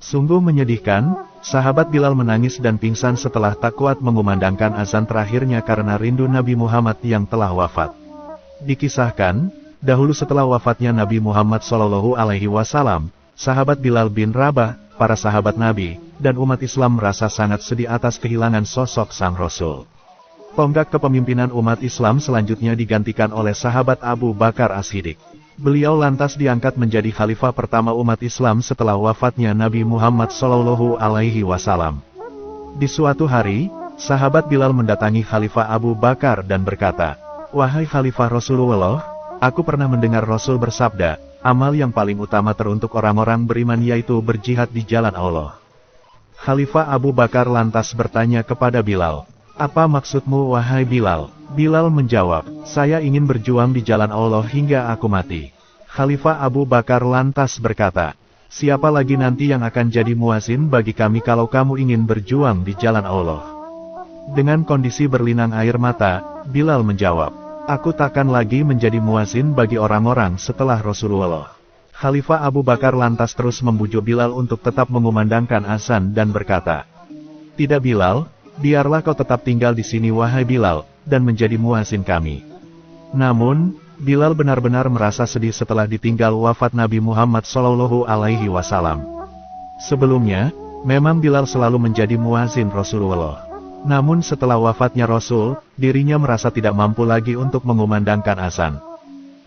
Sungguh menyedihkan, sahabat Bilal menangis dan pingsan setelah tak kuat mengumandangkan azan terakhirnya karena rindu Nabi Muhammad yang telah wafat. Dikisahkan, dahulu setelah wafatnya Nabi Muhammad SAW, sahabat Bilal bin Rabah, para sahabat Nabi, dan umat Islam merasa sangat sedih atas kehilangan sosok sang Rasul. Tonggak kepemimpinan umat Islam selanjutnya digantikan oleh sahabat Abu Bakar As-Siddiq. Beliau lantas diangkat menjadi khalifah pertama umat Islam setelah wafatnya Nabi Muhammad SAW. Di suatu hari, sahabat Bilal mendatangi Khalifah Abu Bakar dan berkata, "Wahai Khalifah Rasulullah, aku pernah mendengar Rasul bersabda, amal yang paling utama teruntuk orang-orang beriman yaitu berjihad di jalan Allah." Khalifah Abu Bakar lantas bertanya kepada Bilal, "Apa maksudmu wahai Bilal?" Bilal menjawab, "Saya ingin berjuang di jalan Allah hingga aku mati." Khalifah Abu Bakar lantas berkata, "Siapa lagi nanti yang akan jadi muazin bagi kami kalau kamu ingin berjuang di jalan Allah?" Dengan kondisi berlinang air mata, Bilal menjawab, "Aku takkan lagi menjadi muazin bagi orang-orang setelah Rasulullah." Khalifah Abu Bakar lantas terus membujuk Bilal untuk tetap mengumandangkan azan dan berkata, "Tidak Bilal, biarlah kau tetap tinggal di sini wahai Bilal, dan menjadi muazin kami." Namun, Bilal benar-benar merasa sedih setelah ditinggal wafat Nabi Muhammad SAW. Sebelumnya, memang Bilal selalu menjadi muazin Rasulullah. Namun setelah wafatnya Rasul, dirinya merasa tidak mampu lagi untuk mengumandangkan azan.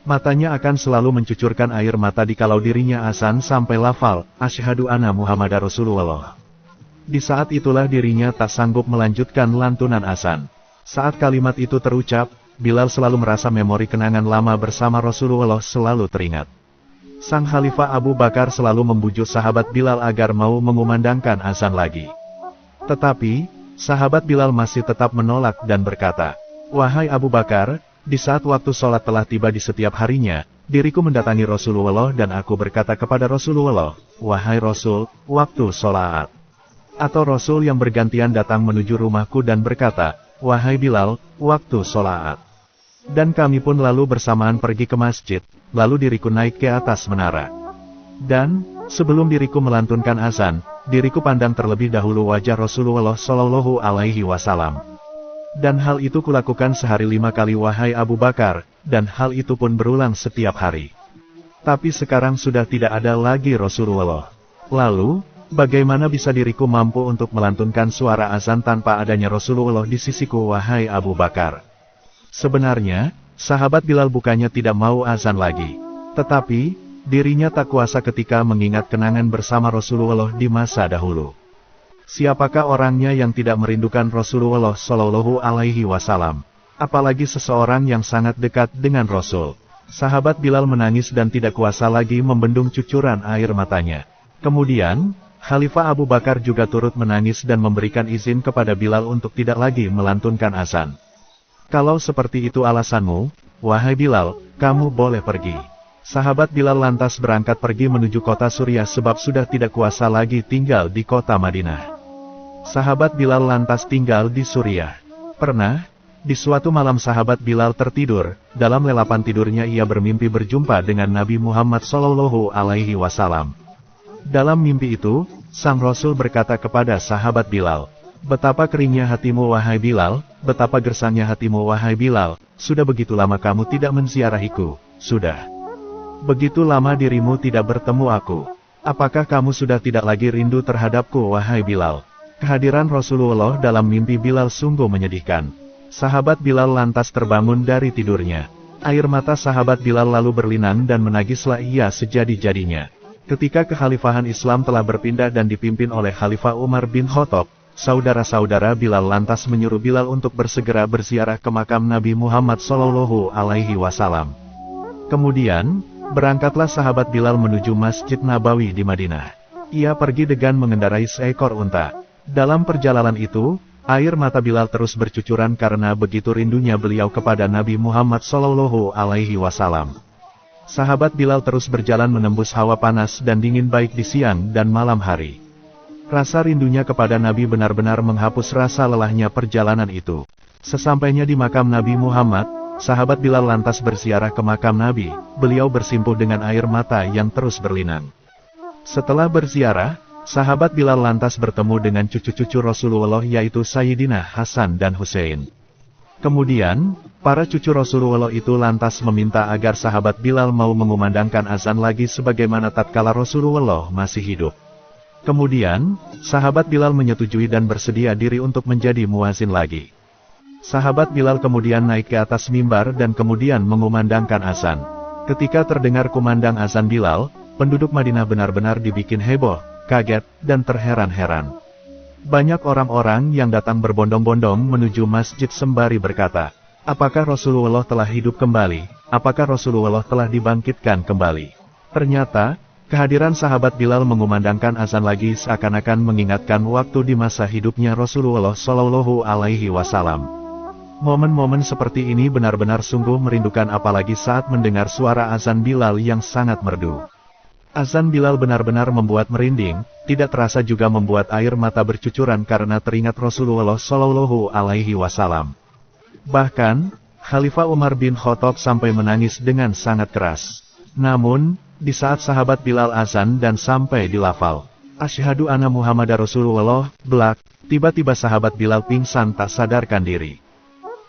Matanya akan selalu mencucurkan air mata dikalau dirinya azan sampai lafal, "Asyhadu anna Muhammadar Rasulullah." Di saat itulah dirinya tak sanggup melanjutkan lantunan azan. Saat kalimat itu terucap, Bilal selalu merasa memori kenangan lama bersama Rasulullah selalu teringat. Sang Khalifah Abu Bakar selalu membujuk sahabat Bilal agar mau mengumandangkan azan lagi. Tetapi, sahabat Bilal masih tetap menolak dan berkata, "Wahai Abu Bakar, di saat waktu sholat telah tiba di setiap harinya, diriku mendatangi Rasulullah dan aku berkata kepada Rasulullah, 'Wahai Rasul, waktu sholat.' Atau Rasul yang bergantian datang menuju rumahku dan berkata, 'Wahai Bilal, waktu sholat.' Dan kami pun lalu bersamaan pergi ke masjid, lalu diriku naik ke atas menara. Dan, sebelum diriku melantunkan azan, diriku pandang terlebih dahulu wajah Rasulullah SAW. Dan hal itu kulakukan sehari 5 kali wahai Abu Bakar, dan hal itu pun berulang setiap hari. Tapi sekarang sudah tidak ada lagi Rasulullah. Lalu, bagaimana bisa diriku mampu untuk melantunkan suara azan tanpa adanya Rasulullah di sisiku wahai Abu Bakar?" Sebenarnya, sahabat Bilal bukannya tidak mau azan lagi. Tetapi, dirinya tak kuasa ketika mengingat kenangan bersama Rasulullah di masa dahulu. Siapakah orangnya yang tidak merindukan Rasulullah SAW? Apalagi seseorang yang sangat dekat dengan Rasul. Sahabat Bilal menangis dan tidak kuasa lagi membendung cucuran air matanya. Kemudian, Khalifah Abu Bakar juga turut menangis dan memberikan izin kepada Bilal untuk tidak lagi melantunkan azan. "Kalau seperti itu alasanmu, wahai Bilal, kamu boleh pergi." Sahabat Bilal lantas berangkat pergi menuju kota Suriah sebab sudah tidak kuasa lagi tinggal di kota Madinah. Sahabat Bilal lantas tinggal di Suriah. Pernah, di suatu malam sahabat Bilal tertidur, dalam lelapan tidurnya ia bermimpi berjumpa dengan Nabi Muhammad SAW. Dalam mimpi itu, sang Rasul berkata kepada sahabat Bilal, "Betapa keringnya hatimu wahai Bilal, betapa gersangnya hatimu wahai Bilal, sudah begitu lama kamu tidak menziarahiku, sudah begitu lama dirimu tidak bertemu aku. Apakah kamu sudah tidak lagi rindu terhadapku wahai Bilal?" Kehadiran Rasulullah dalam mimpi Bilal sungguh menyedihkan. Sahabat Bilal lantas terbangun dari tidurnya. Air mata sahabat Bilal lalu berlinang dan menagislah ia sejadi-jadinya. Ketika kekhalifahan Islam telah berpindah dan dipimpin oleh Khalifah Umar bin Khattab, saudara-saudara Bilal lantas menyuruh Bilal untuk bersegera berziarah ke makam Nabi Muhammad SAW. Kemudian, berangkatlah sahabat Bilal menuju Masjid Nabawi di Madinah. Ia pergi dengan mengendarai seekor unta. Dalam perjalanan itu, air mata Bilal terus bercucuran karena begitu rindunya beliau kepada Nabi Muhammad SAW. Sahabat Bilal terus berjalan menembus hawa panas dan dingin baik di siang dan malam hari. Rasa rindunya kepada Nabi benar-benar menghapus rasa lelahnya perjalanan itu. Sesampainya di makam Nabi Muhammad, sahabat Bilal lantas berziarah ke makam Nabi, beliau bersimpuh dengan air mata yang terus berlinang. Setelah berziarah, Sahabat Bilal lantas bertemu dengan cucu-cucu Rasulullah yaitu Sayyidina Hasan dan Hussein. Kemudian, para cucu Rasulullah itu lantas meminta agar sahabat Bilal mau mengumandangkan azan lagi sebagaimana tatkala Rasulullah masih hidup. Kemudian, sahabat Bilal menyetujui dan bersedia diri untuk menjadi muazin lagi. Sahabat Bilal kemudian naik ke atas mimbar dan kemudian mengumandangkan azan. Ketika terdengar kumandang azan Bilal, penduduk Madinah benar-benar dibikin heboh, kaget, dan terheran-heran. Banyak orang-orang yang datang berbondong-bondong menuju masjid sembari berkata, apakah Rasulullah telah hidup kembali? Apakah Rasulullah telah dibangkitkan kembali? Ternyata, kehadiran sahabat Bilal mengumandangkan azan lagi seakan-akan mengingatkan waktu di masa hidupnya Rasulullah Shallallahu Alaihi Wasallam. Momen-momen seperti ini benar-benar sungguh merindukan apalagi saat mendengar suara azan Bilal yang sangat merdu. Azan Bilal benar-benar membuat merinding, tidak terasa juga membuat air mata bercucuran karena teringat Rasulullah Shallallahu Alaihi Wasallam. Bahkan, Khalifah Umar bin Khattab sampai menangis dengan sangat keras. Namun, di saat sahabat Bilal azan dan sampai di lafal, Asyhadu anna Muhammadar Rasulullah, belak, tiba-tiba sahabat Bilal pingsan tak sadarkan diri.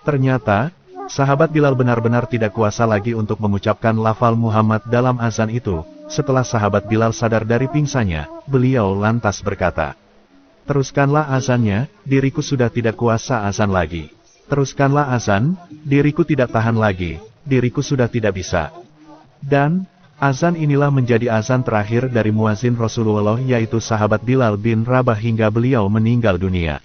Ternyata, sahabat Bilal benar-benar tidak kuasa lagi untuk mengucapkan lafal Muhammad dalam azan itu. Setelah sahabat Bilal sadar dari pingsannya, beliau lantas berkata, teruskanlah azannya, diriku sudah tidak kuasa azan lagi. Teruskanlah azan, diriku tidak tahan lagi, diriku sudah tidak bisa. Dan, azan inilah menjadi azan terakhir dari muazin Rasulullah yaitu sahabat Bilal bin Rabah hingga beliau meninggal dunia.